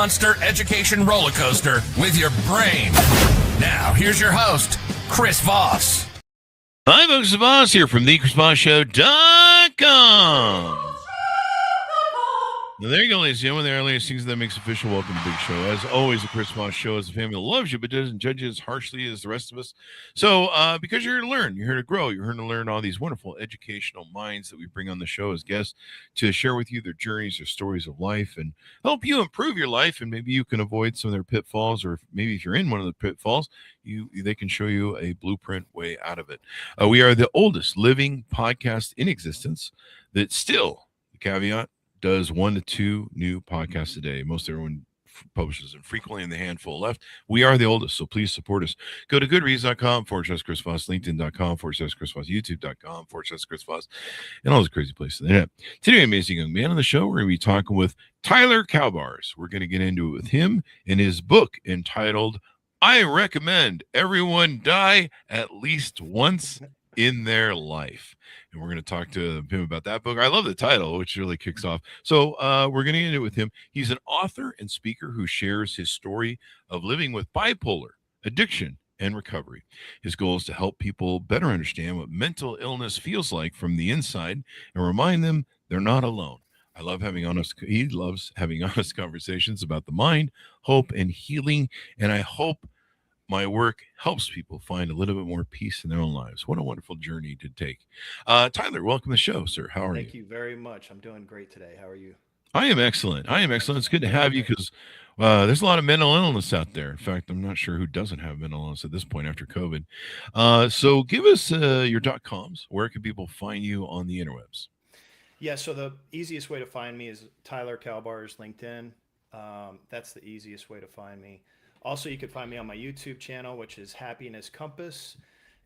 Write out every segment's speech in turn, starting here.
monster education roller coaster with your brain. Now, here's your host, Chris Voss. Hi, folks. Voss here from thechrisvossshow.com. Now, there you go, ladies and gentlemen. There are latest things that makes official. Welcome to the big show. As always, the Chris Voss Show is a family that loves you, but doesn't judge you as harshly as the rest of us. So, because you're here to learn, you're here to grow, you're here to learn all these wonderful educational minds that we bring on the show as guests to share with you their journeys, their stories of life, and help you improve your life. And maybe you can avoid some of their pitfalls, or maybe if you're in one of the pitfalls, they can show you a blueprint way out of it. We are the oldest living podcast in existence that still, the caveat, does 1 to 2 new podcasts a day. Most everyone publishes them frequently in the handful left. We are the oldest, so please support us. Go to goodreads.com/Chris Voss, LinkedIn.com/Chris Voss, YouTube.com/Chris Voss, and all those crazy places on the internet. Today, amazing young man on the show. We're going to be talking with Tyler Kaulbars. We're going to get into it with him and his book entitled, I Recommend Everyone Die at Least Once in Their Life. And we're going to talk to him about that book. I love the title, which really kicks off. So we're going to get into it with him. He's an author and speaker who shares his story of living with bipolar, addiction, and recovery. His goal is to help people better understand what mental illness feels like from the inside and remind them they're not alone. He loves having honest conversations about the mind, hope, and healing. And I hope my work helps people find a little bit more peace in their own lives. What a wonderful journey to take. Tyler, welcome to the show, sir. How are you? Thank you very much. I'm doing great today. How are you? I am excellent. It's good to have you because there's a lot of mental illness out there. In fact, I'm not sure who doesn't have mental illness at this point after COVID. So give us your .coms. Where can people find you on the interwebs? Yeah, so the easiest way to find me is Tyler Kaulbars, LinkedIn. That's the easiest way to find me. Also, you can find me on my YouTube channel, which is Happiness Compass.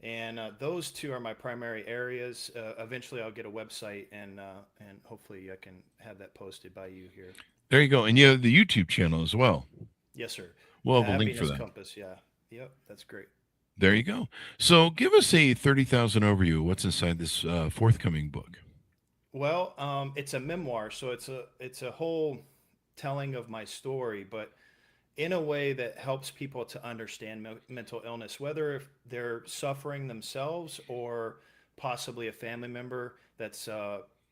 And those two are my primary areas. Eventually, I'll get a website, and hopefully I can have that posted by you here. There you go. And you have the YouTube channel as well. Yes, sir. We'll have a link for that. Compass, yeah. Yep, that's great. There you go. So give us a 30,000 overview of what's inside this forthcoming book. Well, it's a memoir, so it's a whole telling of my story, but in a way that helps people to understand mental illness, whether if they're suffering themselves or possibly a family member that's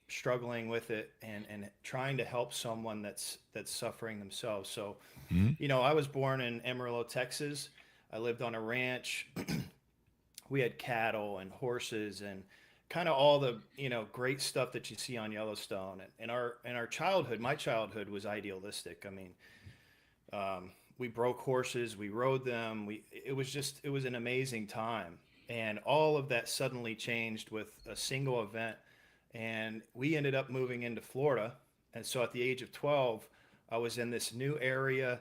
struggling with it and trying to help someone that's suffering themselves. So, I was born in Amarillo, Texas. I lived on a ranch. We had cattle and horses and kind of all the, great stuff that you see on Yellowstone. And our childhood, my childhood was idealistic. I mean, we broke horses, we rode them. It was an amazing time. And all of that suddenly changed with a single event. And we ended up moving into Florida. And so at the age of 12, I was in this new area,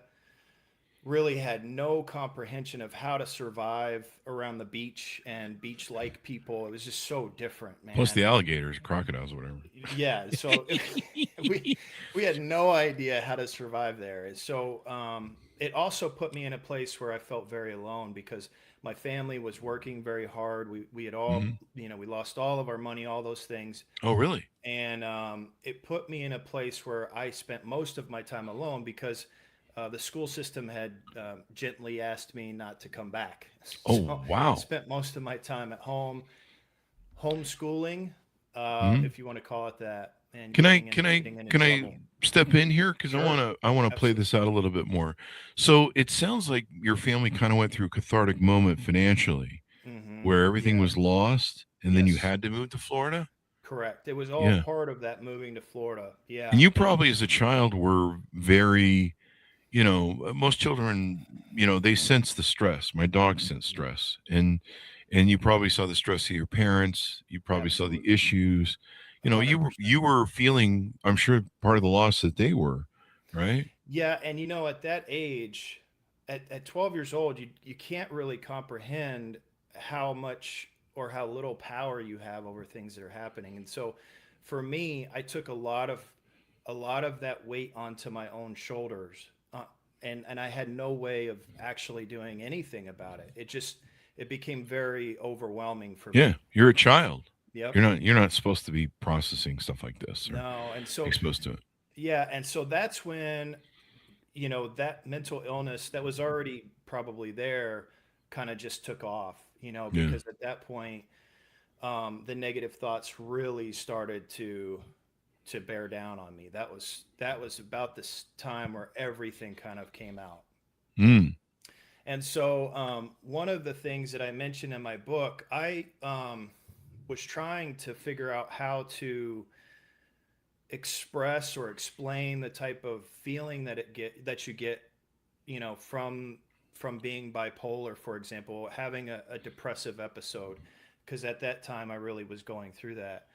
really had no comprehension of how to survive around the beach and beach-like people. It was just so different, man. Plus the alligators, crocodiles, whatever. Yeah, so we had no idea how to survive there. So it also put me in a place where I felt very alone because my family was working very hard. We had all, we lost all of our money, all those things. Oh, really? And it put me in a place where I spent most of my time alone because the school system had gently asked me not to come back. Oh, wow. I spent most of my time at home, homeschooling, if you want to call it that. And can I step in here? Because sure. I want to play this out a little bit more. So it sounds like your family kind of went through a cathartic moment financially where everything was lost and then you had to move to Florida. Correct. It was all part of that moving to Florida. Yeah. And you probably as a child were very, most children, they sense the stress. My dog sensed stress. And you probably saw the stress of your parents. You probably saw the issues. You were feeling, I'm sure, part of the loss that they were, right? Yeah. And, at that age, at 12 years old, you can't really comprehend how much or how little power you have over things that are happening. And so for me, I took a lot of that weight onto my own shoulders. And I had no way of actually doing anything about it. It became very overwhelming for me. Yeah. You're a child. Yep. You're not supposed to be processing stuff like this. Or no. And so exposed to it. Yeah. And so that's when, that mental illness that was already probably there kind of just took off, Yeah. because at that point, the negative thoughts really started to bear down on me. That was about this time where everything kind of came out. Mm. And so, one of the things that I mentioned in my book, I was trying to figure out how to express or explain the type of feeling that you get, from being bipolar, for example, having a depressive episode, because at that time I really was going through that.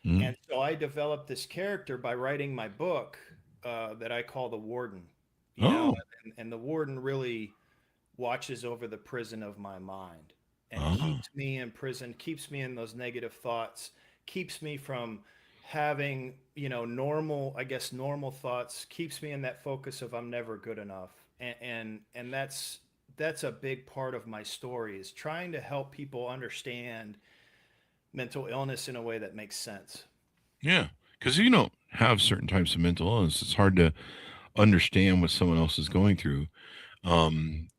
Mm. And so I developed this character by writing my book, that I call the Warden, Oh. and the Warden really watches over the prison of my mind and Oh. keeps me in prison, keeps me in those negative thoughts, keeps me from having, normal, I guess, normal thoughts, keeps me in that focus of I'm never good enough. And that's a big part of my story, is trying to help people understand mental illness in a way that makes sense. Yeah. Because you don't have certain types of mental illness, it's hard to understand what someone else is going through. And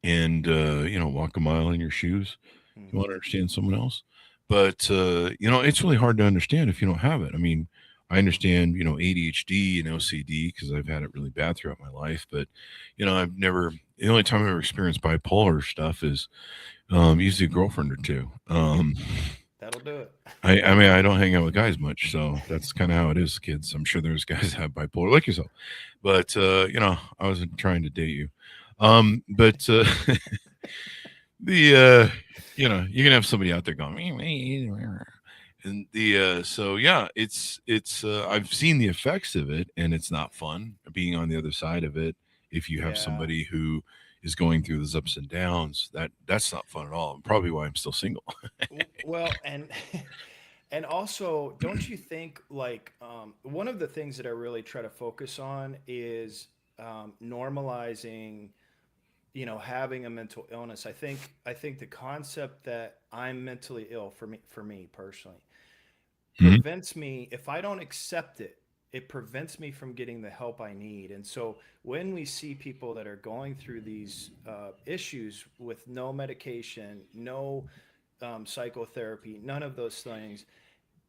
walk a mile in your shoes. You want to Hmm. understand someone else, but it's really hard to understand if you don't have it. I mean, I understand ADHD and OCD because I've had it really bad throughout my life, but I've never. The only time I've ever experienced bipolar stuff is usually a girlfriend or two. That'll do it. I mean, I don't hang out with guys much, so that's kind of how it is, kids. I'm sure there's guys that have bipolar like yourself, but I wasn't trying to date you. But the you can have somebody out there going and so yeah, it's I've seen the effects of it, and it's not fun being on the other side of it. If you have Yeah. somebody who is going through those ups and downs, that's not fun at all, and probably why I'm still single. Well, and and also, don't you think, like, one of the things that I really try to focus on is, normalizing, having a mental illness. I think the concept that I'm mentally ill, for me personally, Mhm. prevents me, if I don't accept it, it prevents me from getting the help I need. And so when we see people that are going through these issues with no medication, no psychotherapy, none of those things,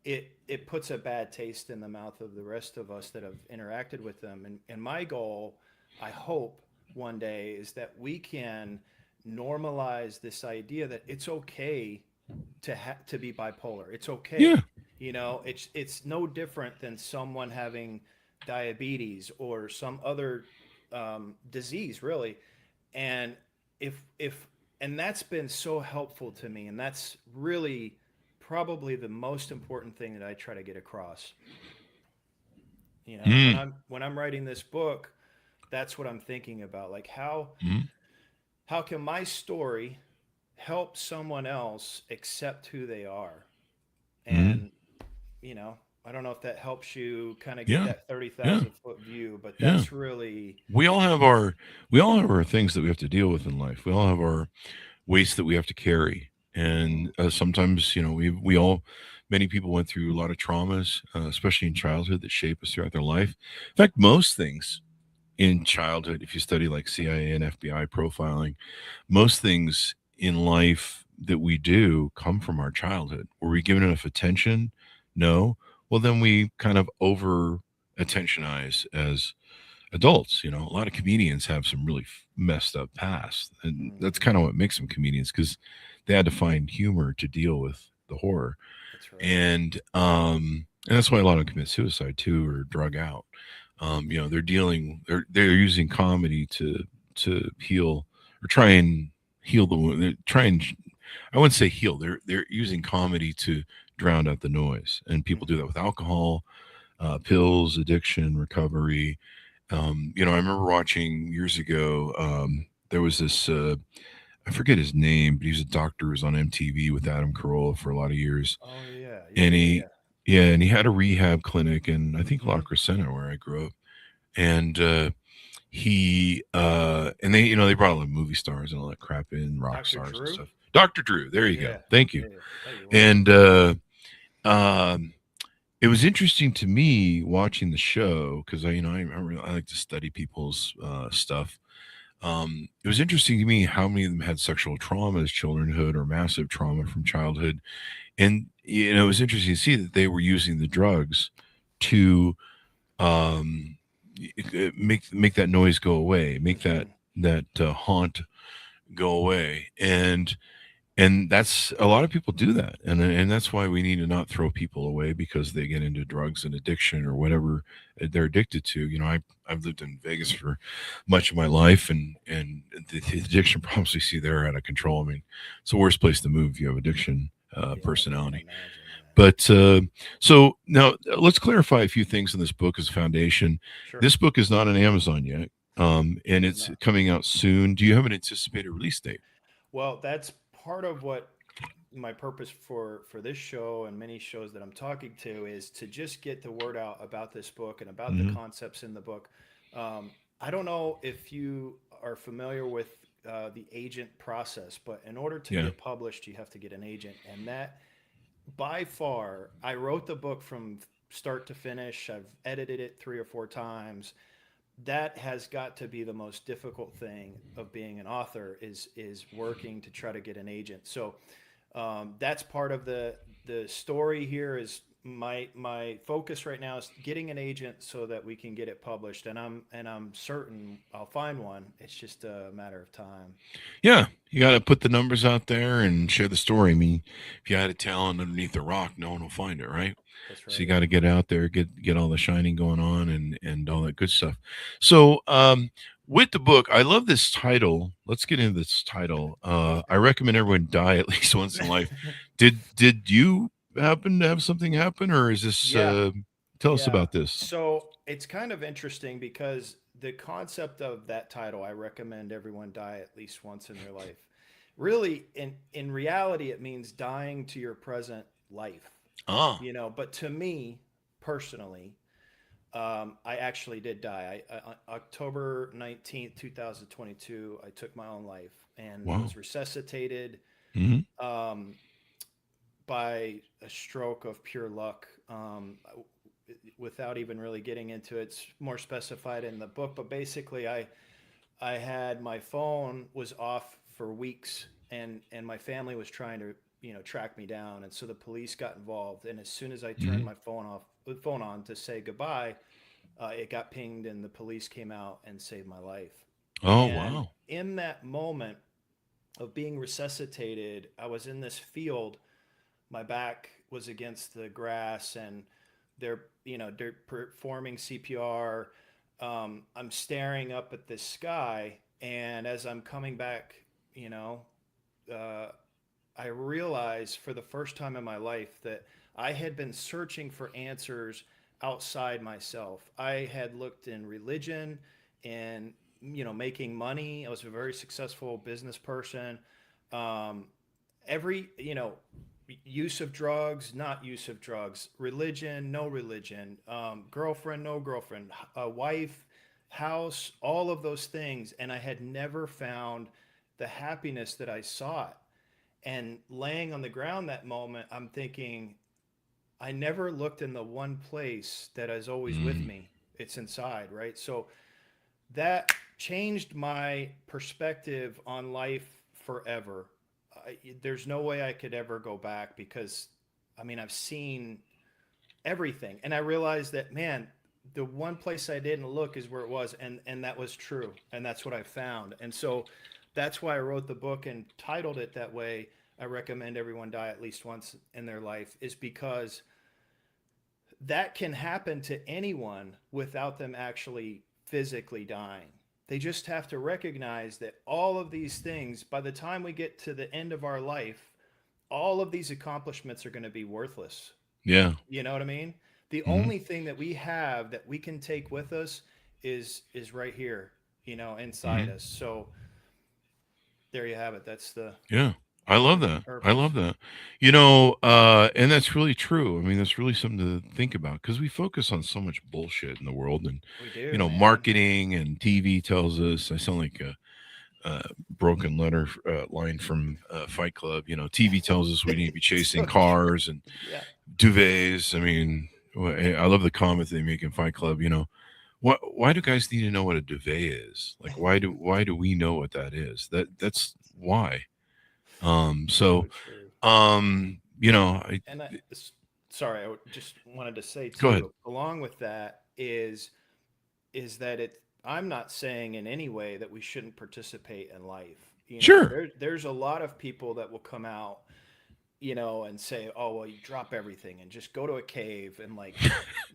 it puts a bad taste in the mouth of the rest of us that have interacted with them. And my goal, I hope, one day, is that we can normalize this idea that it's okay to be bipolar. It's Yeah. okay. It's no different than someone having diabetes or some other disease, really. And if and that's been so helpful to me, and that's really probably the most important thing that I try to get across. When Mm. I'm writing this book, that's what I'm thinking about. Like, Mm. how can my story help someone else accept who they are? Mm. And I don't know if that helps you kind of get Yeah. that thirty Yeah. thousand foot view, but Yeah. that's really. We all have our things that we have to deal with in life. We all have our weights that we have to carry, Mhm. and sometimes we all many people went through a lot of traumas, especially in childhood, that shape us throughout their life. In fact, most things in childhood, if you study like CIA and FBI profiling, most things in life that we do come from our childhood. Were we given enough attention? No. Well, then we kind of over attentionize as adults. A lot of comedians have some really messed up past, and that's Mhm. kind of what makes them comedians, because they had to find humor to deal with the horror. That's right. And that's why a lot of them commit suicide too, or drug out. They're using comedy to heal, or try and heal the wound. Try and, I wouldn't say heal. They're using comedy to drown out the noise, and people do Mhm. that with alcohol, pills, addiction, recovery. I remember watching years ago. There was this. I forget his name, but he was a doctor who was on MTV with Adam Carolla for a lot of years, Oh yeah, yeah, and yeah, yeah. he had a rehab clinic in, I think, La Hmm. Crescenta, where I grew up, and and they brought a lot of movie stars and all that crap in, rock Dr. stars and Drew. stuff. Dr. Drew, there you go. Yeah, Thank you. yeah, yeah. Hey, you're welcome. And um, it was interesting to me watching the show because I like to study people's stuff. It was interesting to me how many of them had sexual trauma as childhood or massive trauma from childhood, and it was interesting to see that they were using the drugs to um, make that noise go away, make that Hmm. haunt go away, and that's a lot of people do that, and that's why we need to not throw people away because they get into drugs and addiction or whatever they're addicted to. I've lived in Vegas for much of my life, and the addiction problems we see there are out of control. I mean, it's the worst place to move if you have addiction Yeah, I can't personality. imagine. Yeah. But so now let's clarify a few things in this book as a foundation. Sure. This book is not on Amazon yet, and It is it's not. coming out soon. Do you have an anticipated release date? Well, that's part of what my purpose for this show and many shows that I'm talking to is to just get the word out about this book and about the Hmm. concepts in the book. I don't know if you are familiar with the agent process, but in order to Yeah. get published, you have to get an agent, and that by far, I wrote the book from start to finish. I've edited it 3 or 4 times. That has got to be the most difficult thing of being an author is working to try to get an agent. So that's part of the story here. Is my focus right now is getting an agent so that we can get it published, and I'm certain I'll find one. It's just a matter of time. Yeah, you got to put the numbers out there and share the story. I mean, if you had a talent underneath a rock, no one will find it, right? That's So you right. got to get out there, get all the shining going on, and all that good stuff. So with the book, I love this title. Let's get into this title. I recommend everyone die at least once in life. Did you happen to have something happen, or is this? Yeah, Tell us yeah. about this. So it's kind of interesting because the concept of that title, I recommend everyone die at least once in their life. Really, in reality, it means dying to your present life. Ah, But to me personally, I actually did die. On October 19th, 2022, I took my own life and wow. was resuscitated Hmm. um, by a stroke of pure luck. Without even really getting into it, it's more specified in the book. But basically, I had my phone was off for weeks, and my family was trying to track me down, and so the police got involved. And as soon as I turned Hmm. my phone on to say goodbye, it got pinged, and the police came out and saved my life. Oh, And wow. in that moment of being resuscitated, I was in this field. My back was against the grass, and they're performing CPR. I'm staring up at this sky, and as I'm coming back, you know, uh, I realized for the first time in my life that I had been searching for answers outside myself. I had looked in religion and making money. I was a very successful business person. Um, every use of drugs, not use of drugs, religion, no religion, girlfriend, no girlfriend, wife, house, all of those things, and I had never found the happiness that I sought. And laying on the ground that moment, I'm thinking, I never looked in the one place that is always with Mm. me. It's inside, right? So that changed my perspective on life forever. There's no way I could ever go back because, I mean, I've seen everything, and I realized that, man, the one place I didn't look is where it was, and that was true, and that's what I found, and so that's why I wrote the book and titled it that way. I recommend everyone die at least once in their life, is because that can happen to anyone without them actually physically dying. They just have to recognize that all of these things, by the time we get to the end of our life, all of these accomplishments are going to be worthless. Yeah. You know what I mean? The Hmm. only thing that we have that we can take with us is right here, inside Hmm. us. So there you have it. That's Yeah. I love that's the that. I purpose. love that. And that's really true. I mean, that's really something to think about because we focus on so much bullshit in the world, and We do, man. marketing and TV tells us. I sound like a broken line from Fight Club. TV tells us we need to be chasing So true. cars and Yeah. duvets. I mean, I love the comment they make in Fight Club. Why do guys need to know what a duvet is? Like, why do we know what that is? That's why. So So true. I And sorry, just wanted to say go ahead. too, along with that is that I'm not saying in any way that we shouldn't participate in life. Sure. There's a lot of people that will come out, and say, "Oh, well, you drop everything and just go to a cave and like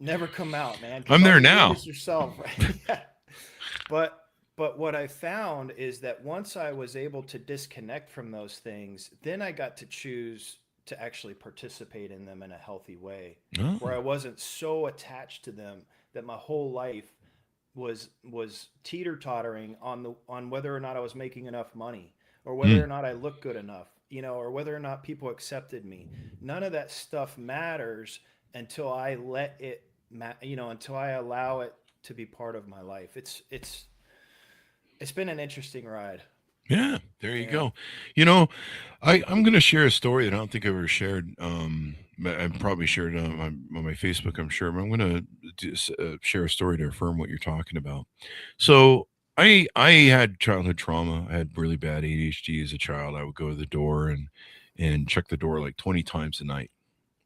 never come out, man, because I'm all there you're doing now. is yourself." Right? Yeah. But what I found is that once I was able to disconnect from those things, then I got to choose to actually participate in them in a healthy way, where Oh. I wasn't so attached to them that my whole life was teeter tottering on whether or not I was making enough money, or whether or Mm. not I looked good enough, or whether or not people accepted me. None of that stuff matters until I let it, until I allow it to be part of my life. It's been an interesting ride. Yeah, there you Yeah. go. You know, I'm going to share a story that I don't think I've ever shared. I probably shared it on my Facebook, I'm sure, but I'm going to share a story to affirm what you're talking about. So I had childhood trauma. I had really bad ADHD as a child. I would go to the door and check the door like 20 times a night.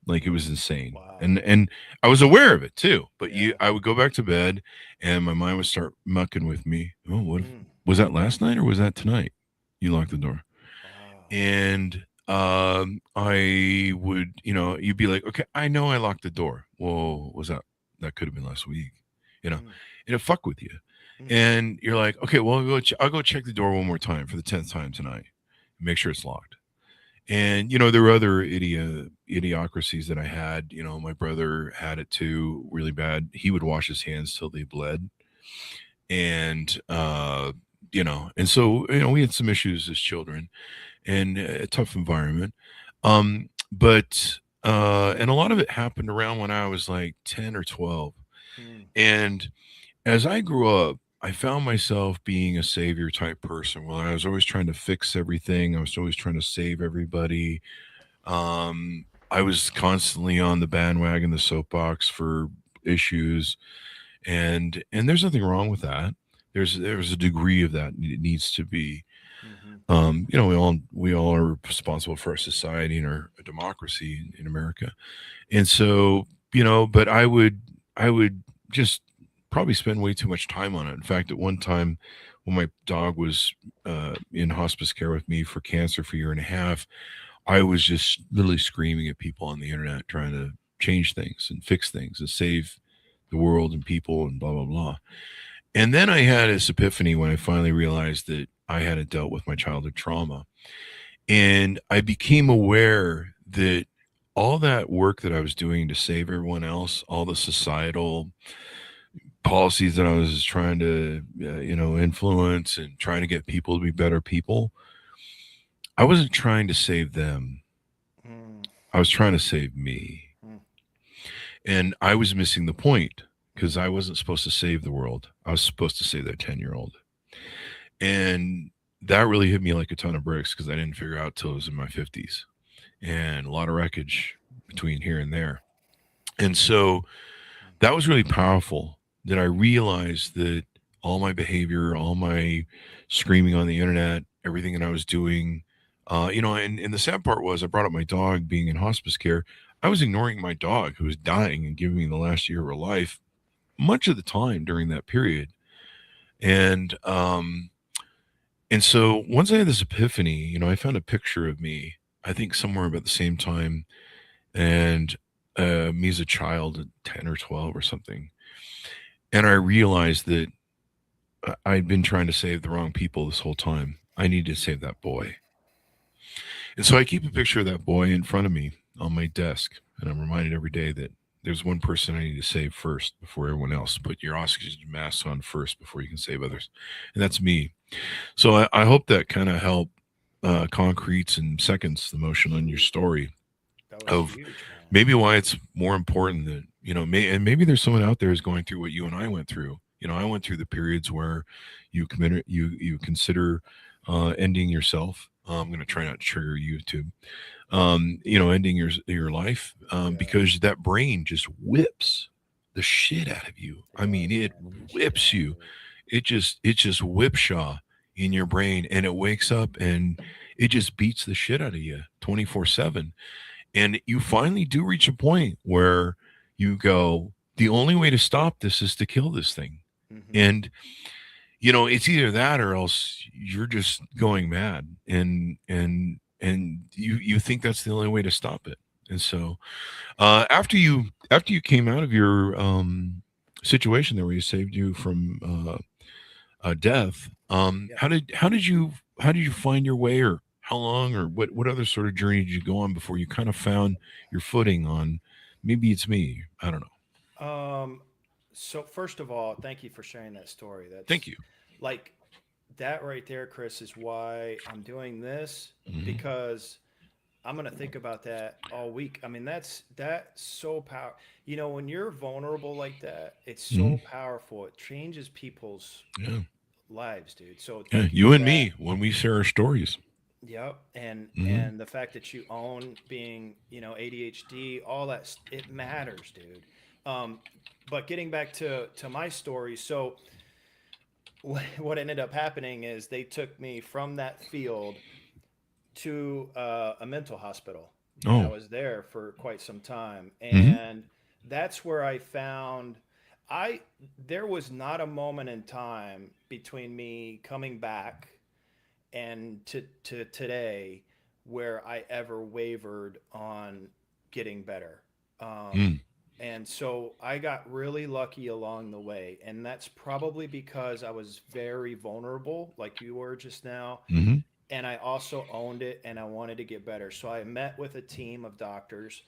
Like it was insane. Wow. And I was aware of it too. But Yeah. I would go back to bed and my mind would start mucking with me. Oh, what if, Mm. was that last night or was that tonight? You locked the door. Wow. And I would, you'd be like, okay, I know I locked the door. Whoa, was that could have been last week, you know, Mm. it'll fuck with you. Mm. And you're like, okay, well, I'll go check the door one more time for the 10th time tonight. Make sure it's locked. And there were other idiocracies that I had. My brother had it too, really bad. He would wash his hands till they bled, and and so we had some issues as children, and a tough environment. But and a lot of it happened around when I was like 10 or 12, Mm. and as I grew up, I found myself being a savior type person. Well, I was always trying to fix everything. I was always trying to save everybody. I was constantly on the bandwagon, the soapbox for issues, and there's nothing wrong with that. There's a degree of that it needs to be. Mm-hmm. We all are responsible for our society and our democracy in America, and so but I would just probably spend way too much time on it. In fact, at one time when my dog was in hospice care with me for cancer for a year and a half, I was just literally screaming at people on the internet, trying to change things and fix things and save the world and people and blah blah blah. And then I had this epiphany when I finally realized that I hadn't dealt with my childhood trauma, and I became aware that all that work that I was doing to save everyone else, all the societal policies that I was trying to, influence and trying to get people to be better people, I wasn't trying to save them. Mm. I was trying to save me. Mm. And I was missing the point because I wasn't supposed to save the world. I was supposed to save that 10-year-old. And that really hit me like a ton of bricks because I didn't figure out till I was in my 50s, and a lot of wreckage between here and there. And so that was really powerful, that I realized that all my behavior, all my screaming on the internet, everything that I was doing, and the sad part was I brought up my dog being in hospice care. I was ignoring my dog who was dying and giving me the last year of her life much of the time during that period. And so once I had this epiphany, I found a picture of me, I think somewhere about the same time, and me as a child at 10 or 12 or something. And I realized that I'd been trying to save the wrong people this whole time. I needed to save that boy. And so I keep a picture of that boy in front of me on my desk. And I'm reminded every day that there's one person I need to save first before everyone else. Put your oxygen mask on first before you can save others. And that's me. So I hope that kind of helped concretes and seconds the motion on your story That was of huge, man. maybe why it's more important that, and maybe there's someone out there who's going through what you and I went through. I went through the periods where you consider ending yourself. I'm going to try not to trigger YouTube. Ending your life, because that brain just whips the shit out of you. I mean, it whips you. It just whipshaw in your brain, and it wakes up and it just beats the shit out of you 24/7. And you finally do reach a point where you go, the only way to stop this is to kill this thing. Mm-hmm. And it's either that or else you're just going mad, and you think that's the only way to stop it. And so after you came out of your situation there where you saved you from death, Yeah. how did you find your way, or how long, or what other sort of journey did you go on before you kind of found your footing on maybe it's me? I don't know. Um, so first of all, thank you for sharing that story. Thank That's you. like that right there, Chris, is why I'm doing this Hmm. because I'm gonna think about that all week. I mean, that's so power. When you're vulnerable like that, it's Hmm. so powerful. It changes people's Yeah. lives, dude. So Yeah, thank you you for and that. me when we share our stories. Yep. And Hmm. and the fact that you own being, ADHD, all that, it matters, dude. Um, but getting back to my story, so what ended up happening is they took me from that field to a mental hospital, and I Oh. was there for quite some time. Hmm. And that's where I found I there was not a moment in time between me coming back and to today where I ever wavered on getting better. Um, Mm. and so I got really lucky along the way. And that's probably because I was very vulnerable, like you were just now. Hmm. And I also owned it and I wanted to get better. So I met with a team of doctors,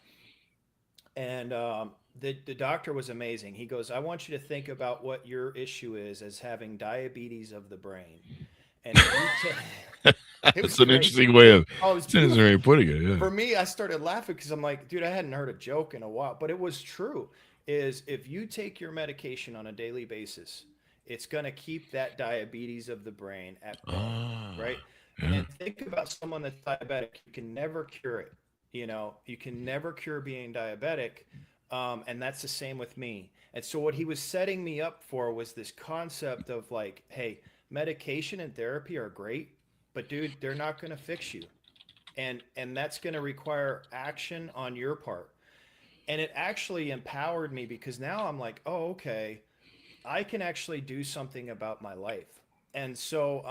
and the doctor was amazing. He goes, I want you to think about what your issue is as having diabetes of the brain. And if you take, it was That's an great. interesting way of Oh, it was that's an interesting way beautiful. of putting it. Yeah. For me, I started laughing because I'm like, dude, I hadn't heard a joke in a while, but it was true. Is if you take your medication on a daily basis, it's going to keep that diabetes of the brain at bay, right? Ah. Yeah. And think about someone that's diabetic. You can never cure it. You can never cure being diabetic. And that's the same with me. And so, what he was setting me up for was this concept of like, hey, medication and therapy are great, but dude, they're not going to fix you, and that's going to require action on your part. And it actually empowered me because now I'm like, oh, okay, I can actually do something about my life. And so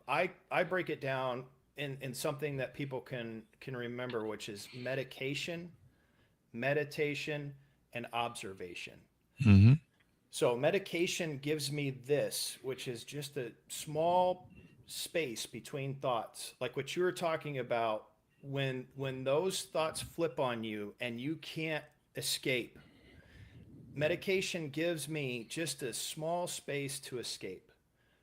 I break it down in something that people can remember, which is medication, meditation, and observation. Hmm. So medication gives me this, which is just a small space between thoughts, like what you were talking about. When those thoughts flip on you and you can't escape, medication gives me just a small space to escape.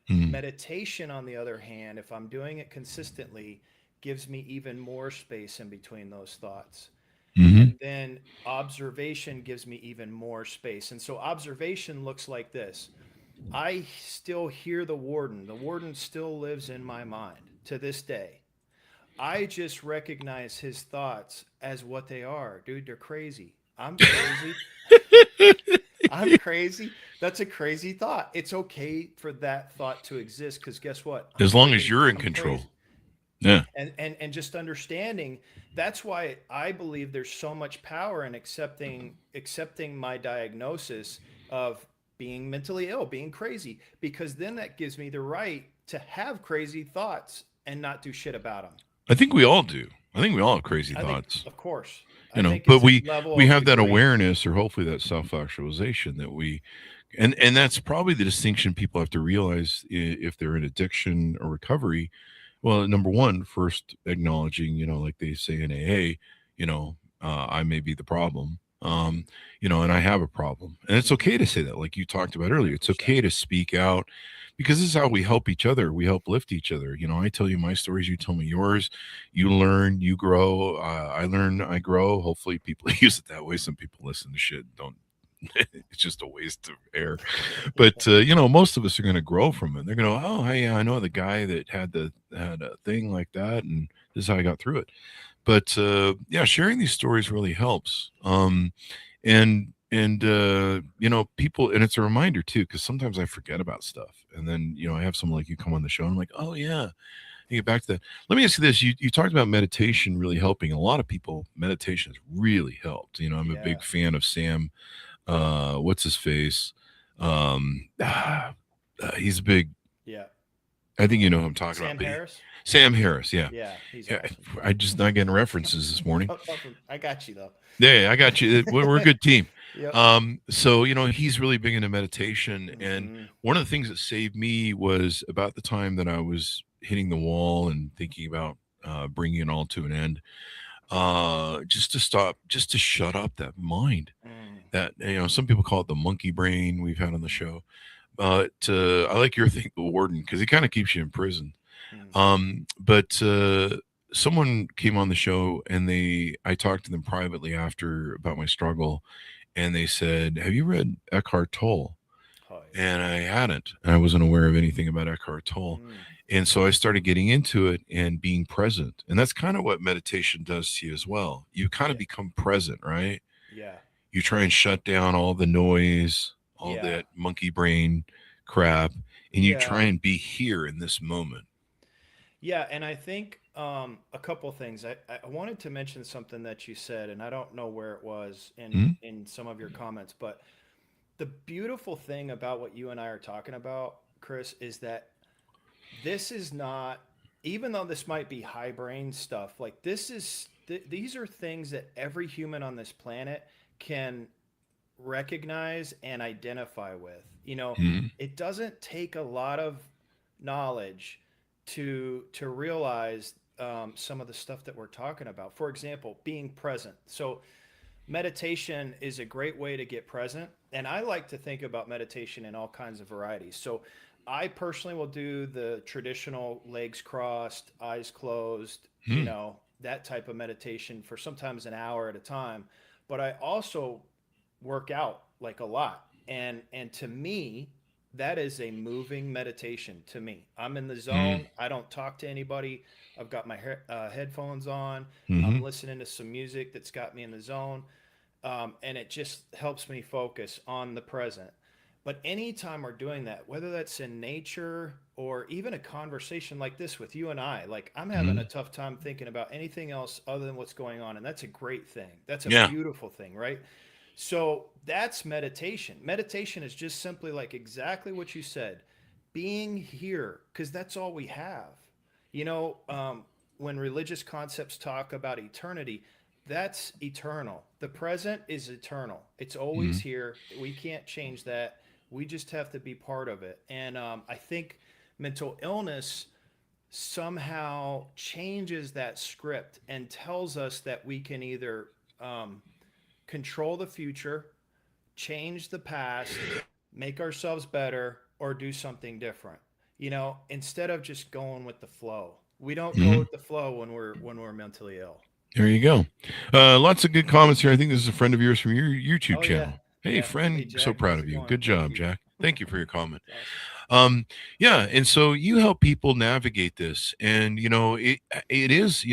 Hmm. Meditation, on the other hand, if I'm doing it consistently, gives me even more space in between those thoughts. Hmm. And then observation gives me even more space. And so observation looks like this: I still hear the warden. The warden still lives in my mind to this day. I just recognize his thoughts as what they are. Dude, they're crazy. I'm crazy. I'm crazy. That's a crazy thought. It's okay for that thought to exist because guess what? As long as you're in I'm control. crazy. Yeah. And just understanding that's why I believe there's so much power in accepting my diagnosis of being mentally ill, being crazy, because then that gives me the right to have crazy thoughts and not do shit about them. I think we all do. I think we all have crazy I think, thoughts. of course, You I know, think but it's a we level of have that degree. awareness, or hopefully that self-actualization, that we and that's probably the distinction people have to realize if they're in addiction or recovery. Well, number one, first acknowledging, like they say in AA, I may be the problem. And I have a problem. And it's Mm-hmm. okay to say that, like you talked about earlier. It's 100%. okay to speak out, because this is how we help each other. We help lift each other. I tell you my stories, you tell me yours. You learn, you grow. I learn, I grow. Hopefully people use it that way. Some people listen to shit, don't it's just a waste of air. But most of us are going to grow from it. They're going to, oh, hey, I know the guy that had a thing like that, and this is how I got through it. But yeah, sharing these stories really helps. And people, and it's a reminder too, because sometimes I forget about stuff, and then I have someone like you come on the show, and I'm like, oh yeah, you get back to that. Let me ask you this: you talked about meditation really helping a lot of people. Meditation has really helped. I'm a Yeah. big fan of Sam. What's his face? He's a big. Yeah. I think you know who I'm talking about, Sam but Harris. Sam Harris. Yeah, Yeah, he's yeah. awesome. I just not getting references this morning. No problem. I got you though. Yeah, I got you. We're a good team. Yep. So he's really big into meditation, and Hmm. one of the things that saved me was about the time that I was hitting the wall and thinking about bringing it all to an end. Just to stop, just to shut up that mind. Mm. That some people call it the monkey brain we've had on the show, but I like your thing, the warden, because he kind of keeps you in prison. Mm. But someone came on the show and I talked to them privately after about my struggle, and they said, "Have you read Eckhart Tolle?" Oh And I hadn't. And I wasn't aware of anything about Eckhart yeah. Tolle. Mm. And so I started getting into it and being present. And that's kind of what meditation does to you as well. You kind of Yeah. become present, right? Yeah. You try and shut down all the noise, all Yeah. that monkey brain crap, and you Yeah. try and be here in this moment. Yeah, and I think a couple things. I wanted to mention something that you said, and I don't know where it was Mhm. in some of your comments, but the beautiful thing about what you and I are talking about, Chris, is that this is not, even though this might be high brain stuff, like these are things that every human on this planet can recognize and identify with. Mhm. It doesn't take a lot of knowledge to realize some of the stuff that we're talking about. For example, being present. So meditation is a great way to get present, and I like to think about meditation in all kinds of varieties. So I personally will do the traditional legs crossed, eyes closed, Mhm. that type of meditation for sometimes an hour at a time. But I also work out like a lot, and to me that is a moving meditation. To me, I'm in the Mhm. zone. I don't talk to anybody. I've got my headphones on. I'm Mhm. listening to some music that's got me in the zone, and it just helps me focus on the present. But anytime we're doing that, whether that's in nature or even a conversation like this with you and I, like I'm having a Mhm. tough time thinking about anything else other than what's going on. And that's a great thing. That's a Yeah. beautiful thing, right? So that's meditation. Meditation is just simply like exactly what you said, being here, because that's all we have. You know, when religious concepts talk about eternity, that's eternal. The present is eternal. It's always Mhm. here. We can't change that. We just have to be part of it. And I think mental illness somehow changes that script and tells us that we can either um, control the future, change the past, make ourselves better, or do something different. Instead of just going with the flow. We don't go Mhm. with the flow when we're mentally ill. There you go. Lots of good comments here. I think this is a friend of yours from your YouTube Oh yeah, channel. Hey, yeah. Hey friend, so Jack, proud how's of it you. going? Good Thank job, you. Jack. Thank you for your comment. It's awesome. Yeah, and so you help people navigate this, and it is.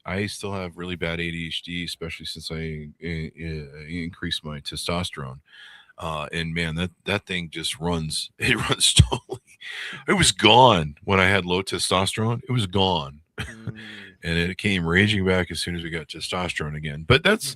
I still have really bad ADHD, especially since I increased my testosterone. And man, that thing just runs. It runs totally. It was gone when I had low testosterone. It was gone. Mm. And it came raging back as soon as we got testosterone again. But that's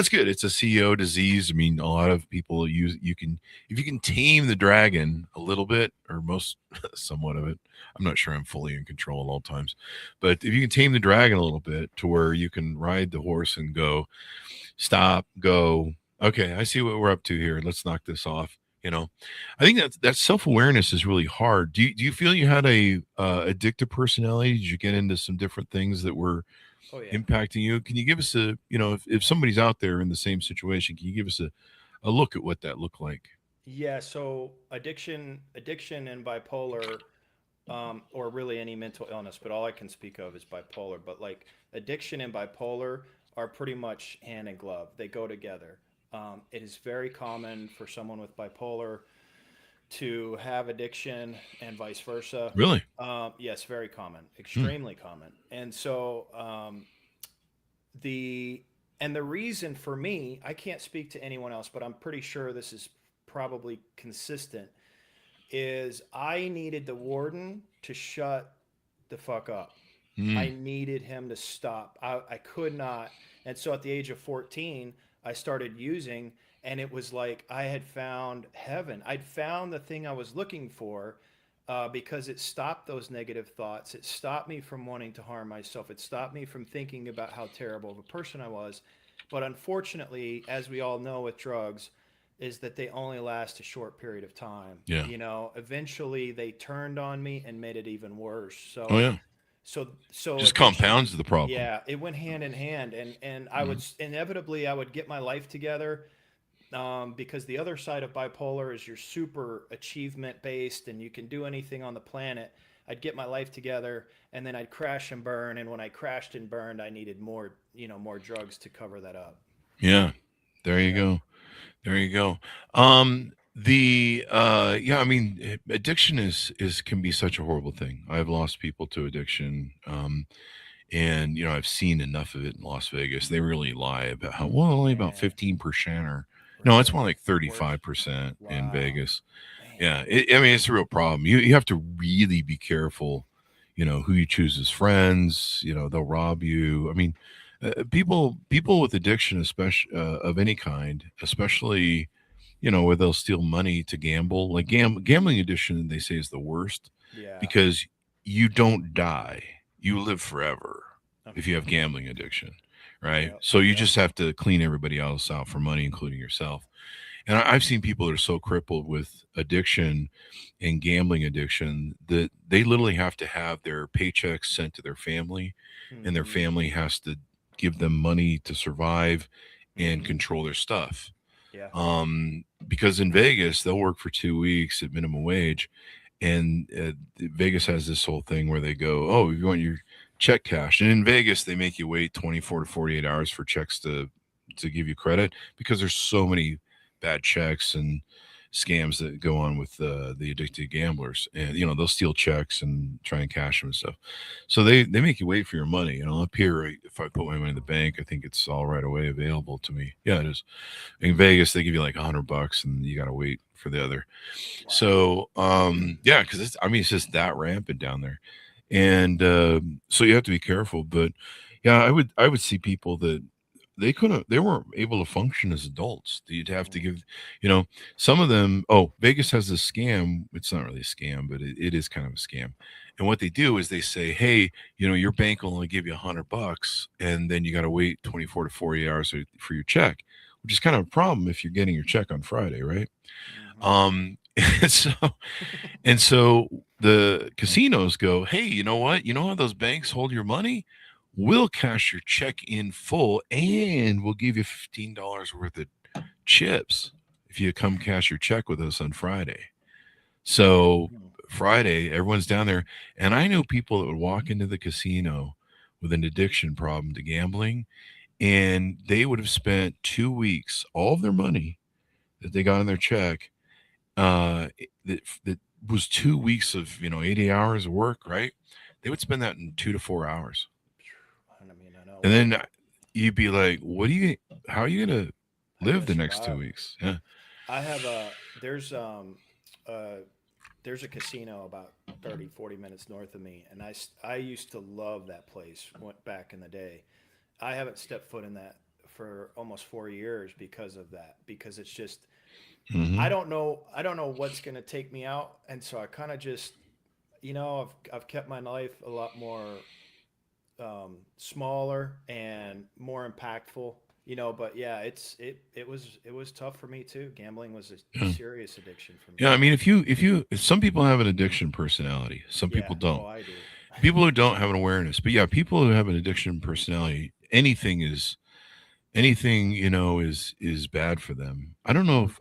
good. It's a CEO disease. I mean, a lot of people use you can if you can tame the dragon a little bit or most somewhat of it. I'm not sure I'm fully in control at all times, but if you can tame the dragon a little bit to where you can ride the horse and go, stop, go. Okay, I see what we're up to here. Let's knock this off. I think that self awareness is really hard. Do you feel you had a addictive personality? Did you get into some different things that were Oh yeah. impacting you? Can you give us if somebody's out there in the same situation, can you give us a look at what that looked like? Yeah, so addiction and bipolar, or really any mental illness, but all I can speak of is bipolar. But like addiction and bipolar are pretty much hand in glove. They go together. It is very common for someone with bipolar to have addiction and vice versa. Really? Yes, very common, Hmm. extremely common. And so the the reason for me, I can't speak to anyone else, but I'm pretty sure this is probably consistent. Is I needed the warden to shut the fuck up. I Hmm. needed him to stop. I could not. And so at the age of 14, I started using, and it was like I had found heaven. I'd found the thing I was looking for because it stopped those negative thoughts. It stopped me from wanting to harm myself. It stopped me from thinking about how terrible of a person I was. But unfortunately, as we all know with drugs, is that they only last a short period of time. Yeah. You know, eventually they turned on me and made it even worse. Oh So yeah. so Just addiction, compounds the problem. yeah, it went hand in hand, and I would Mhm. inevitably I would get my life together, because the other side of bipolar is you're super achievement based and you can do anything on the planet. I'd get my life together and then I'd crash and burn, and when I crashed and burned, I needed more, more drugs to cover that up. Yeah. There you Yeah. go. There you go. Yeah, I mean, addiction is can be such a horrible thing. I've lost people to addiction. And I've seen enough of it in Las Vegas. They really lie about how, well, only about Man, 15%, or no, it's more really like worse. 35% in Wow. Vegas. Man. Yeah, I mean, it's a real problem. You have to really be careful, who you choose as friends. They'll rob you. I mean, people with addiction, especially of any kind, especially where they'll steal money to gamble. Like gambling addiction, they say is the worst Yeah. because you don't die, you live forever if you have Okay. gambling addiction, right? Yep. So you Yep. just have to clean everybody else out for money, including yourself. And I've seen people that are so crippled with addiction and gambling addiction that they literally have to have their paychecks sent to their family, and their Mm-hmm. family has to give them money to survive and Mm-hmm. control their stuff. Yeah. Because in Vegas, they'll work for 2 weeks at minimum wage, and Vegas has this whole thing where they go, "Oh, you want your check cash?" And in Vegas, they make you wait 24 to 48 hours for checks to give you credit because there's so many bad checks and scams that go on with the addicted gamblers, and they'll steal checks and try and cash them and stuff. So they make you wait for your money. Up here, if I put my money in the bank, I think it's all right away available to me. Yeah, it is. In Vegas, they give you like $100, and you got to wait for the other. Wow. So, yeah, because it's just that rampant down there, and so you have to be careful. But yeah, I would see people that they weren't able to function as adults. You'd have to Mm. give, you know, some of them. Oh, Vegas has a scam. It's not really a scam, but it is kind of a scam. And what they do is they say, hey, your bank will only give you $100, and then you got to wait 24 to 48 hours for your check, which is kind of a problem if you're getting your check on Friday, right? Mm-hmm. And so the casinos go, hey, you know what? You know how those banks hold your money? We'll cash your check in full, and we'll give you $15 worth of chips if you come cash your check with us on Friday. So Hmm. Friday, everyone's down there. And I know people that would walk into the casino with an addiction problem to gambling, and they would have spent 2 weeks, all of their money that they got on their check, that was 2 weeks of 80 hours of work, right? They would spend that in 2 to 4 hours, I mean, I know and what. then you'd be like, "What are you? How are you gonna How you live gonna the next two survive? weeks?" Yeah. I have a uh there's a casino about 30, 40 minutes north of me, and I used to love that place. Went back in the day. I haven't stepped foot in that for almost 4 years because of that. Because it's just Hmm. I don't know what's gonna take me out, and so I kind of just I've kept my life a lot more smaller and more impactful. But yeah, it was tough for me too. Gambling was a Yeah. serious addiction for Yeah. me. I mean, if some people have an addiction personality, some Yeah. people Oh, don't. I do. People who don't have an awareness, but yeah, people who have an addiction personality, anything is bad for them. I don't know,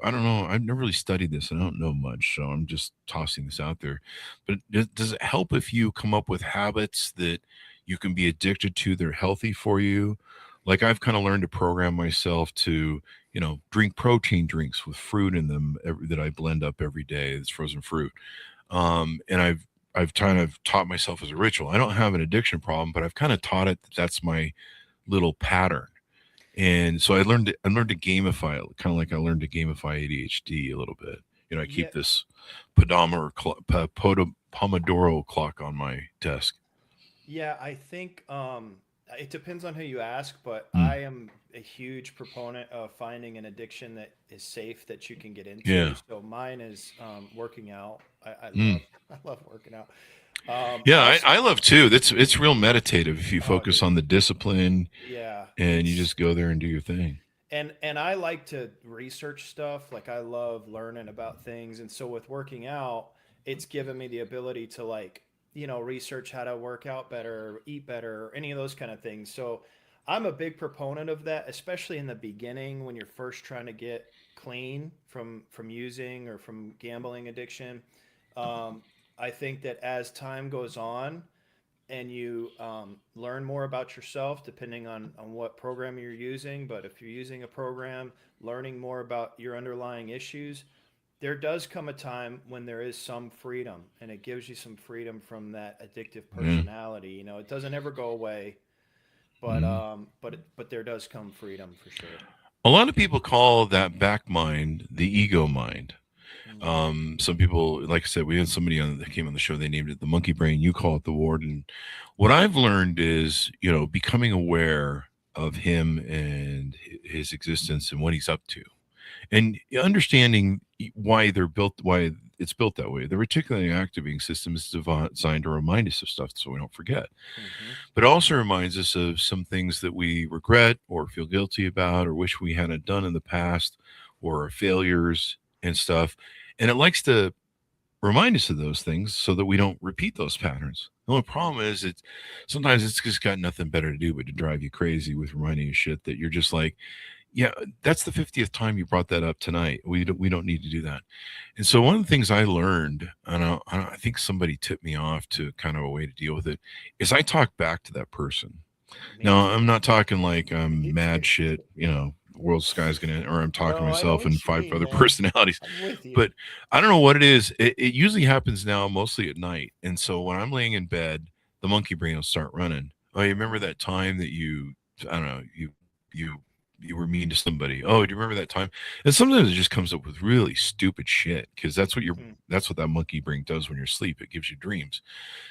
I've never really studied this, and I don't know much, so I'm just tossing this out there. But does it help if you come up with habits that you can be addicted to, they're healthy for you? Like, I've kind of learned to program myself to drink protein drinks with fruit in them that I blend up every day. It's frozen fruit. And I've kind of taught myself as a ritual. I don't have an addiction problem, but I've kind of taught it that that's my little pattern. And so I learned to gamify it, kind of like I learned to gamify ADHD a little bit. I Yeah, keep this Pomodoro clock on my desk. yeah, I think it depends on who you ask, but Mm. I am a huge proponent of finding an addiction that is safe that you can get into. Yeah. So mine is working out. I Mm. love I love working out. Yeah, I also I love too. It's real meditative if you oh focus dude, on the discipline yeah, and you just go there and do your thing. and I like to research stuff. Like I love learning about things, and so with working out, it's given me the ability to like research how to work out better, eat better, any of those kind of things. So I'm a big proponent of that, especially in the beginning when you're first trying to get clean from using or from gambling addiction. Um, I think that as time goes on, and you learn more about yourself depending on what program you're using. But if you're using a program, learning more about your underlying issues, there does come a time when there is some freedom, and it gives you some freedom from that addictive Yeah. personality. It doesn't ever go away, but Mhm. there does come freedom for sure. A lot of people call that back mind the ego mind. Mm. Some people, like I said, we had somebody on that came on the show. They named it the monkey brain. You call it the warden. What I've learned is, becoming aware of him and his existence and what he's up to, and understanding why it's built that way. The reticular activating system is designed to remind us of stuff so we don't forget, Hmm. but it also reminds us of some things that we regret or feel guilty about or wish we hadn't done in the past, or our failures and stuff. And it likes to remind us of those things so that we don't repeat those patterns. The only problem is sometimes it's just got nothing better to do but to drive you crazy with reminding you shit that you're just like, yeah, that's the 50th time you brought that up tonight. We don't need to do that. And so one of the things I learned, and I think somebody tipped me off to kind of a way to deal with it, is I talk back to that person. Me Now, I'm too. not talking like I'm Me mad too. shit, world sky's gonna, or I'm talking to No, I know myself and what you five mean, other man. personalities. I'm with you. But I don't know what it is. It usually happens now mostly at night. And so when I'm laying in bed, the monkey brain will start running. Oh, you remember that time that I don't know, you you were mean to somebody. Oh, do you remember that time? And sometimes it just comes up with really stupid shit because Hmm. that's what that monkey brain does when you're asleep. It gives you dreams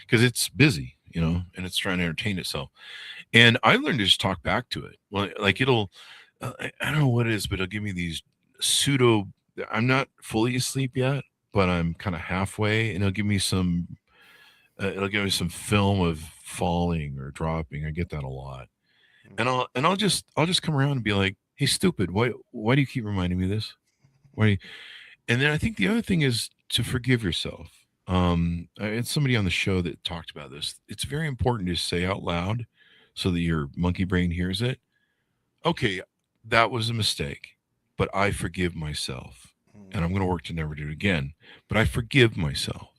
because it's busy, and it's trying to entertain itself. And I learned to just talk back to it. Well, like it'll, I don't know what it is, but it'll give me these pseudo. I'm not fully asleep yet, but I'm kind of halfway, and it'll give me some. It'll give me some film of falling or dropping. I get that a lot, and Hmm. I'll just come around and be like, "Hey, stupid! Why do you keep reminding me of this? Why?" And then I think the other thing is to forgive yourself. I had somebody on the show that talked about this. It's very important to say out loud so that your monkey brain hears it. Okay, that was a mistake, but I forgive myself. And I'm going to work to never do it again. But I forgive myself.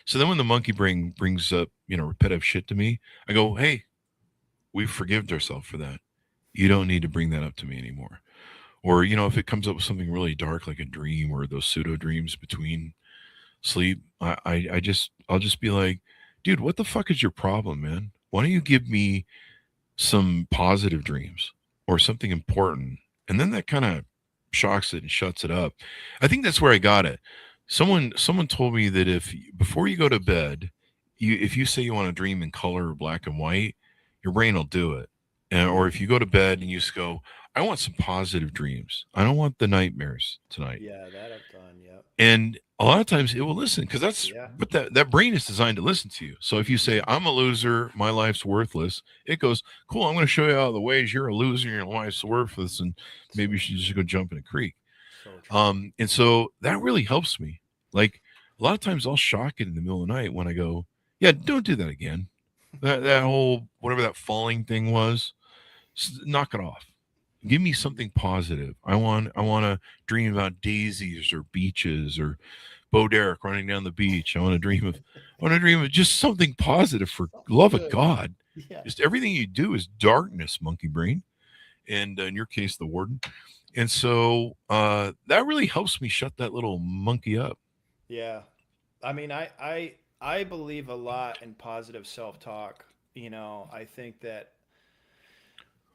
So then when the monkey brain brings up, repetitive shit to me, I go, hey, we forgived ourselves for that. You don't need to bring that up to me anymore. Or, if it comes up with something really dark like a dream or those pseudo dreams between sleep, I'll just be like, dude, what the fuck is your problem, man? Why don't you give me some positive dreams or something important? And then that kind of shocks it and shuts it up. I think that's where I got it. Someone told me that if before you go to bed, if you say you want to dream in color or black and white, your brain will do it. Or if you go to bed and you just go, I want some positive dreams. I don't want the nightmares tonight. Yeah, that I've done. Yep. And a lot of times it will listen because that's Yeah. what that brain is designed to listen to you. So if you say, Hmm. I'm a loser, my life's worthless, it goes, cool, I'm going to show you all the ways you're a loser, your life's worthless, and maybe So you should true. just go jump in a creek. So true. And so that really helps me. Like a lot of times I'll shock it in the middle of the night when I go, yeah, don't do that again. That whole whatever that falling thing was, knock it off. Give me something positive. I want to dream about daisies or beaches or Bo Derek running down the beach. I want to dream of just something positive for Something love of good. God. Yeah. Just everything you do is darkness, monkey brain, and in your case, the warden. And so that really helps me shut that little monkey up. Yeah. I mean, I believe a lot in positive self-talk. I think that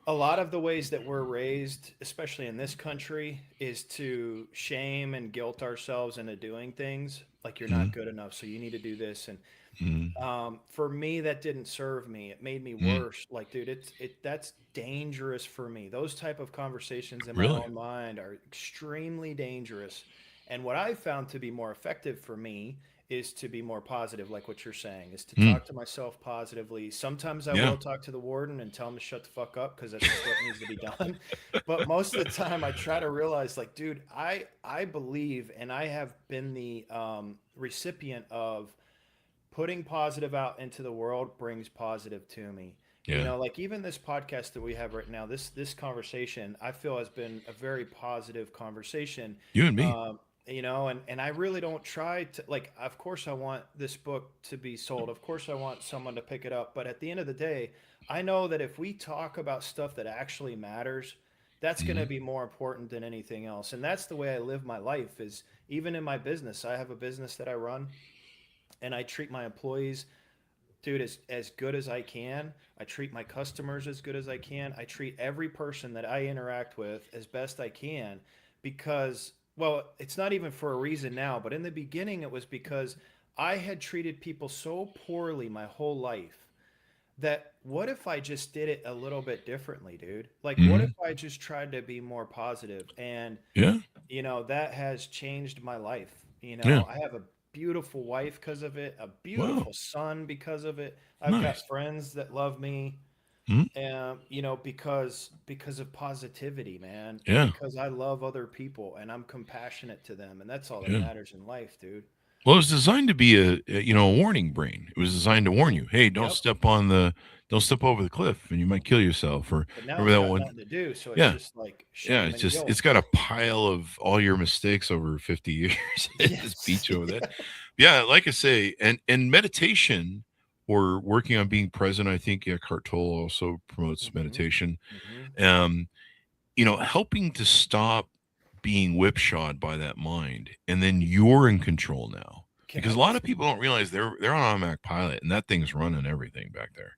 a lot of the ways that we're raised, especially in this country, is to shame and guilt ourselves into doing things like you're not Mm, good enough, so you need to do this. And mm, for me, that didn't serve me. It made me mm. worse. Like, dude, that's dangerous for me. Those type of conversations in my Really? own mind are extremely dangerous. And what I found to be more effective for me is to be more positive, like what you're saying, is to Mm, talk to myself positively. Sometimes I yeah. will talk to the warden and tell him to shut the fuck up because that's just what needs to be done. But most of the time, I try to realize, like, dude, I believe, and I have been the recipient of putting positive out into the world brings positive to me. Yeah. Like even this podcast that we have right now, this conversation, I feel has been a very positive conversation. You and me. Um, and I really don't try to, like, of course I want this book to be sold. Of course I want someone to pick it up. But at the end of the day, I know that if we talk about stuff that actually matters, that's going to Hmm. be more important than anything else. And that's the way I live my life is even in my business. I have a business that I run and I treat my employees, dude, as good as I can. I treat my customers as good as I can. I treat every person that I interact with as best I can because, well, it's not even for a reason now, but in the beginning it was because I had treated people so poorly my whole life that what if I just did it a little bit differently, dude? Like, what if Hmm. I just tried to be more positive? And Yeah. that has changed my life. Yeah. I have a beautiful wife because of it, a Wow. beautiful son because of it. I've got Nice. friends that love me, Hmm. because of positivity, man, and Yeah. because I love other people and I'm compassionate to them, and that's all that Yeah. matters in life, dude. Well, it was designed to be a warning brain. It was designed to warn Mhm. you, hey, Yep. don't step over the cliff, and you might kill yourself. Or But now remember it's that got one? nothing to do, so it's Yeah, just like yeah. shame It's and just guilt. it's got a pile of all your mistakes over 50 years. It just Yes. beats you over that. Yeah, like I say, and meditation or working on being present. I think Eckhart Tolle also promotes Hmm. meditation. Hmm. Um, helping to stop being whipshod by that mind, and then you're in control now. Can Because I a lot just of people don't realize they're on automatic pilot, and that thing's running everything back there.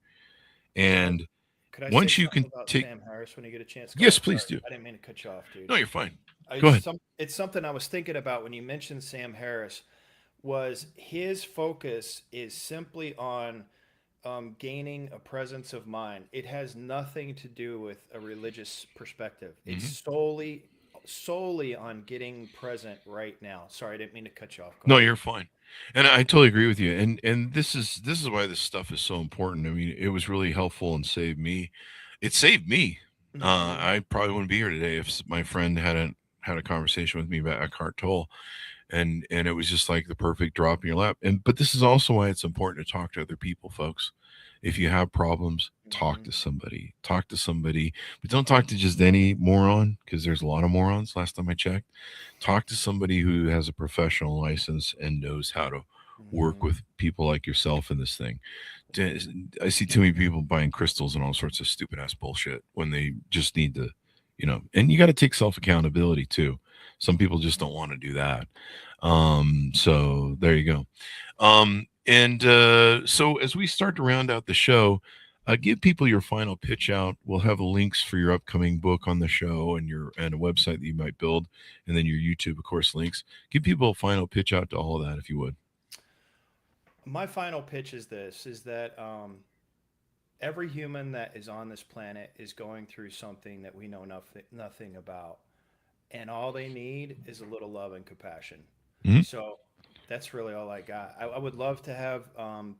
can I And could I say once you something can about take, Sam Harris when you get a chance? Go yes, ahead. please Sorry, do. I didn't mean to cut you off, dude. No, you're fine. Go ahead. It's something I was thinking about when you mentioned Sam Harris. Was his focus is simply on gaining a presence of mind. It has nothing to do with a religious perspective. It's Hmm. solely on getting present right now. Sorry, I didn't mean to cut you off. Go No, ahead. you're fine. And I totally agree with you. And this is why this stuff is so important. I mean, it was really helpful and saved me. It saved me. Hmm. I probably wouldn't be here today if my friend hadn't had a conversation with me about Eckhart Tolle, and it was just like the perfect drop in your lap. And but this is also why it's important to talk to other people, folks. If you have problems, talk Hmm. to somebody. Talk to somebody, but don't talk to just any moron, because there's a lot of morons. Last time I checked, talk to somebody who has a professional license and knows how to work Hmm. with people like yourself in this thing. I see too many people buying crystals and all sorts of stupid ass bullshit when they just need to, and you got to take self accountability too. Some people just don't want to do that. So there you go. And so as we start to round out the show, give people your final pitch out. We'll have the links for your upcoming book on the show and a website that you might build, and then your YouTube, of course, links. Give people a final pitch out to all of that, if you would. My final pitch is this: is that every human that is on this planet is going through something that we know nothing about, and all they need is a little love and compassion. Mhm. So that's really all I got. I would love to have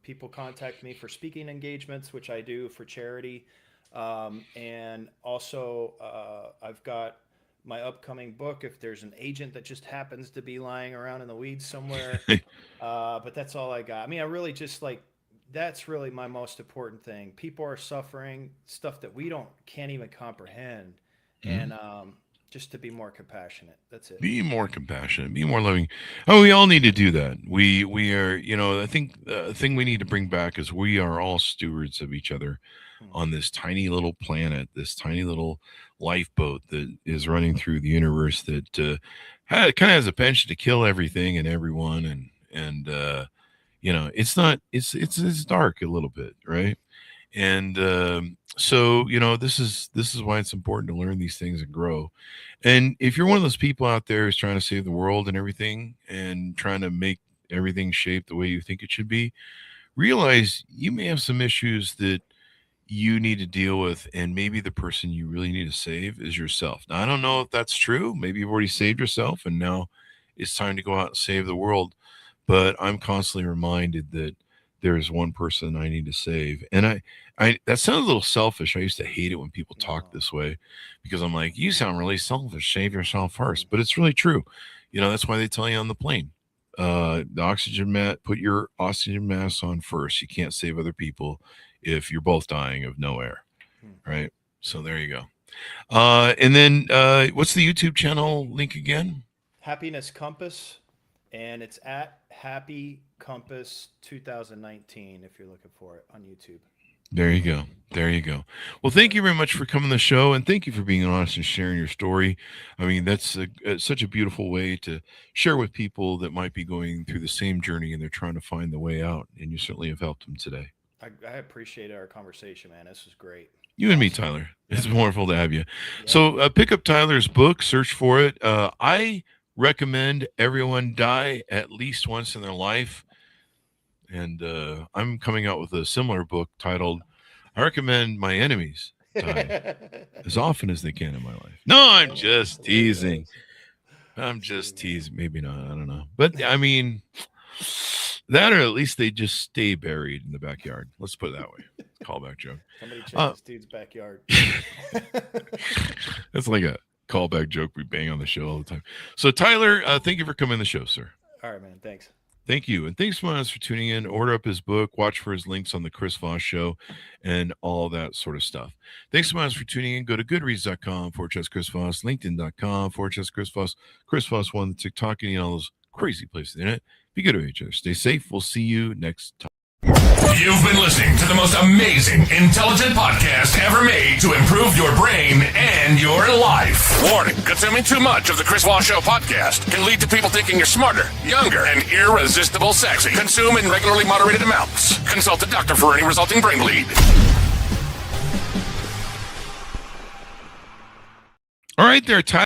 people contact me for speaking engagements, which I do for charity. And also, I've got my upcoming book. If there's an agent that just happens to be lying around in the weeds somewhere, but that's all I got. I mean, I really just like that's really my most important thing. People are suffering stuff that we can't even comprehend, Mhm. and Just to be more compassionate. That's it. Be more compassionate, be more loving. Oh, we all need to do that. We are, I think the thing we need to bring back is we are all stewards of each other Hmm. on this tiny little planet, this tiny little lifeboat that is running through the universe that kind of has a penchant to kill everything and everyone, and it's not, it's dark a little bit, right? And so this is why it's important to learn these things and grow. And if you're one of those people out there who's trying to save the world and everything and trying to make everything shape the way you think it should be, realize you may have some issues that you need to deal with, and maybe the person you really need to save is yourself. Now, I don't know if that's true. Maybe you've already saved yourself and now it's time to go out and save the world. But I'm constantly reminded that there is one person I need to save. And I that sounds a little selfish. I used to hate it when people talk No. this way, because I'm like, you sound really selfish. Save yourself first. But it's really true. That's why they tell you on the plane. The oxygen mat, put your oxygen mask on first. You can't save other people if you're both dying of no air. Hmm. Right. So there you go. And then what's the YouTube channel link again? Happiness Compass, and it's at Happy Compass 2019 if you're looking for it on YouTube. There you go. There you go. Well, thank you very much for coming to the show, and thank you for being honest and sharing your story. I mean, that's such a beautiful way to share with people that might be going through the same journey and they're trying to find the way out. And you certainly have helped them today. I appreciate our conversation, man. This was great. You and me, Tyler. It's wonderful to have you. Yeah. So pick up Tyler's book, search for it. I recommend everyone die at least once in their life. And I'm coming out with a similar book titled, I recommend my enemies die as often as they can in my life. No, I'm just teasing. I'm just teasing. Maybe not. I don't know. But I mean, that, or at least they just stay buried in the backyard. Let's put it that way. Callback joke. Somebody check this dude's backyard. That's like a callback joke we bang on the show all the time. So Tyler, thank you for coming on the show, sir. All right, man. Thanks. Thank you. And thanks so much for tuning in. Order up his book, watch for his links on the Chris Voss Show, and all that sort of stuff. Thanks so much for tuning in. Go to goodreads.com/Chris Voss, LinkedIn.com/Chris Voss, Chris Voss one, TikTok, and all those crazy places in it. Be good to each other. Stay safe. We'll see you next time. You've been listening to the most amazing, intelligent podcast ever made to improve your brain and your life. Warning, consuming too much of the Chris Voss Show podcast can lead to people thinking you're smarter, younger, and irresistible sexy. Consume in regularly moderated amounts. Consult a doctor for any resulting brain bleed. All right there, Tyler.